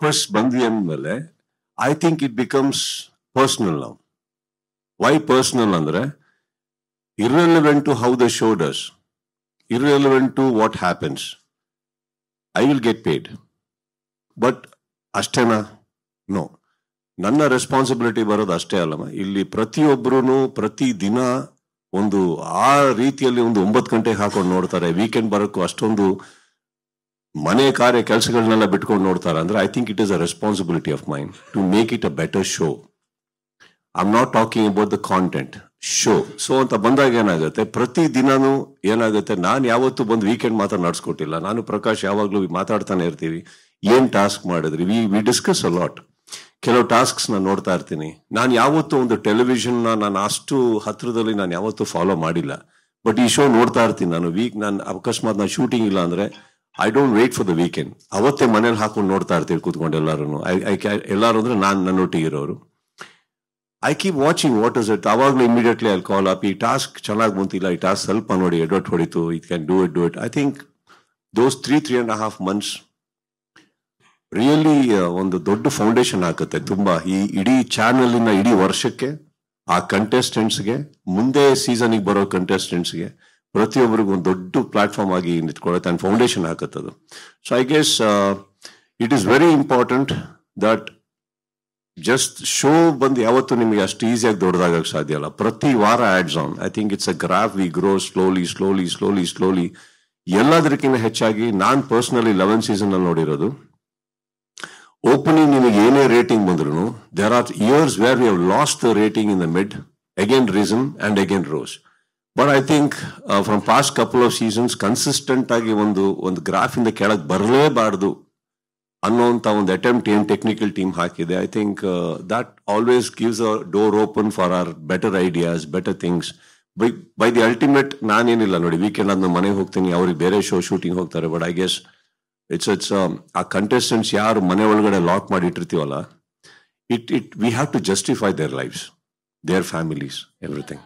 ವಾಪಸ್ ಬಂದ್ವಿ ಅಂದ್ಮೇಲೆ I think it becomes personal ನಾವು. ವೈ ಪರ್ಸನಲ್ ಅಂದ್ರೆ irrelevant to how the show does, irrelevant to what happens, I will get paid. But ಅಷ್ಟೇನಾ? No. ನನ್ನ responsibility ಬರೋದು ಅಷ್ಟೇ ಅಲ್ಲಮ್ಮ. ಇಲ್ಲಿ ಪ್ರತಿಯೊಬ್ಬರೂ ಪ್ರತಿ ದಿನ ಒಂದು ಆ ರೀತಿಯಲ್ಲಿ ಒಂದು 9 ಗಂಟೆಗೆ ಹಾಕೊಂಡು ನೋಡ್ತಾರೆ. ವೀಕೆಂಡ್ ಬರೋಕ್ಕೂ ಅಷ್ಟೊಂದು ಮನೆ ಕಾರ್ಯ ಕೆಲಸಗಳನ್ನೆಲ್ಲ ಬಿಟ್ಕೊಂಡು ನೋಡ್ತಾರೆ. ಅಂದ್ರೆ I think it is a responsibility of mine to make it a better show. I am not talking about the content, show. So ಅಂತ ಬಂದಾಗ ಏನಾಗುತ್ತೆ, ಪ್ರತಿ ದಿನಾನು ಏನಾಗುತ್ತೆ, ನಾನು ಯಾವತ್ತೂ ಬಂದು ವೀಕೆಂಡ್ ಮಾತ್ರ ನಡ್ಸ್ಕೊಟ್ಟಿಲ್ಲ. ನಾನು ಪ್ರಕಾಶ್ ಯಾವಾಗ್ಲೂ ಮಾತಾಡ್ತಾನೆ ಇರ್ತೀವಿ. ಏನ್ ಟಾಸ್ಕ್ ಮಾಡಿದ್ರಿ, ವಿ ಡಿಸ್ಕಸ್ ಅ ಲಾಟ್. ಕೆಲವು ಟಾಸ್ಕ್ಸ್ ನಾನು ನೋಡ್ತಾ ಇರ್ತೀನಿ. ನಾನು ಯಾವತ್ತೂ ಒಂದು ಟೆಲಿವಿಷನ್ ನಾನು ಅಷ್ಟು ಹತ್ರದಲ್ಲಿ ನಾನು ಯಾವತ್ತೂ ಫಾಲೋ ಮಾಡಿಲ್ಲ. ಬಟ್ ಈ ಶೋ ನೋಡ್ತಾ ಇರ್ತೀನಿ ನಾನು. ನಾನು ಅಕಸ್ಮಾತ್ ನಾನು ಶೂಟಿಂಗ್ ಇಲ್ಲ ಅಂದ್ರೆ I don't wait for the weekend. ಅವತ್ತೇ ಮನೇಲಿ ಹಾಕೊಂಡು ನೋಡ್ತಾ ಇರ್ತೀವಿ ಕೂತ್ಕೊಂಡು ಎಲ್ಲಾರು. ಎಲ್ಲಾರು ಅಂದ್ರೆ ನಾನು ನನ್ನೊಟ್ಟಿಗೆ ಇರೋರು. I keep watching what is it. ಅವಾಗಲೂ ಇಮಿಡಿಯೇಟ್ಲಿ ಐ ಕಾಲ್ ಅಪ್. ಈ ಟಾಸ್ಕ್ ಚೆನ್ನಾಗಿ ಬಂತಿಲ್ಲ, ಈ ಟಾಸ್ಕ್ ಸ್ವಲ್ಪ ನೋಡಿ ಎಡವಟ್ ಹೊಡಿತು, it can do it. I think those 3.5 months really ಒಂದು ದೊಡ್ಡ ಫೌಂಡೇಶನ್ ಹಾಕುತ್ತೆ ತುಂಬಾ. ಈ ಇಡೀ ಚಾನೆಲ್ ಇನ ಇಡೀ ವರ್ಷಕ್ಕೆ, ಆ ಕಂಟೆಸ್ಟೆಂಟ್ಸ್ಗೆ, ಮುಂದೆ ಸೀಸನ್ಗೆ ಬರೋ ಕಂಟೆಸ್ಟೆಂಟ್ಸ್ಗೆ, ಪ್ರತಿಯೊಬ್ಬರಿಗೂ ಒಂದು ದೊಡ್ಡ ಪ್ಲಾಟ್ಫಾರ್ಮ್ ಆಗಿ ನಿಂತ್ಕೊಳ್ಳುತ್ತೆ ಅಂಡ್ ಫೌಂಡೇಶನ್ ಹಾಕತ್ತದು. So I guess it is very important that just show ಬಂದು ಯಾವತ್ತು ನಿಮಗೆ ಅಷ್ಟು ಈಸಿಯಾಗಿ ದೊಡ್ಡದಾಗಕ್ಕೆ ಸಾಧ್ಯ ಅಲ್ಲ. ಪ್ರತಿ ವಾರ adds on. I think it's a graph. We grow slowly. ಎಲ್ಲದಕ್ಕಿಂತ ಹೆಚ್ಚಾಗಿ ನಾನು ಪರ್ಸನಲಿ 11 season ಅಲ್ಲಿ ನೋಡಿರೋದು, ಓಪನಿಂಗ್ ನಿಮಗೆ ಏನೇ ರೇಟಿಂಗ್ ಬಂದ್ರು, there are years where we have lost the rating in the mid, again risen and again rose. But I think from past couple of seasons consistent ಆಗಿ ಒಂದು graph ಇಂದ ಕೆಳಗೆ ಬರಲೇಬಾರ್ದು ಅನ್ನೋಂಥ ಒಂದು ಅಟೆಂಪ್ಟ್ ಏನ್ ಟೆಕ್ನಿಕಲ್ ಟೀಮ್ ಹಾಕಿದೆ. I think that always gives a door open for our better ideas, better things. By the ultimate ನಾನೇನಿಲ್ಲ ನೋಡಿ, ವೀಕೆಂಡ್ ಆದ್ಮೇಲೆ ಮನೆಗೆ ಹೋಗ್ತೀನಿ, ಅವ್ರಿಗೆ ಬೇರೆ ಶೋ ಶೂಟಿಂಗ್ ಹೋಗ್ತಾರೆ. ಬಟ್ ಐ ಗೆಸ್ ಇಟ್ಸ್ ಆ ಕಂಟೆಸ್ಟೆಂಟ್ಸ್ ಯಾರು ಮನೆ ಒಳಗಡೆ ಲಾಕ್ ಮಾಡಿ ಇಟ್ಟಿರ್ತೀವಲ್ಲ, we have to justify their lives, their families, everything.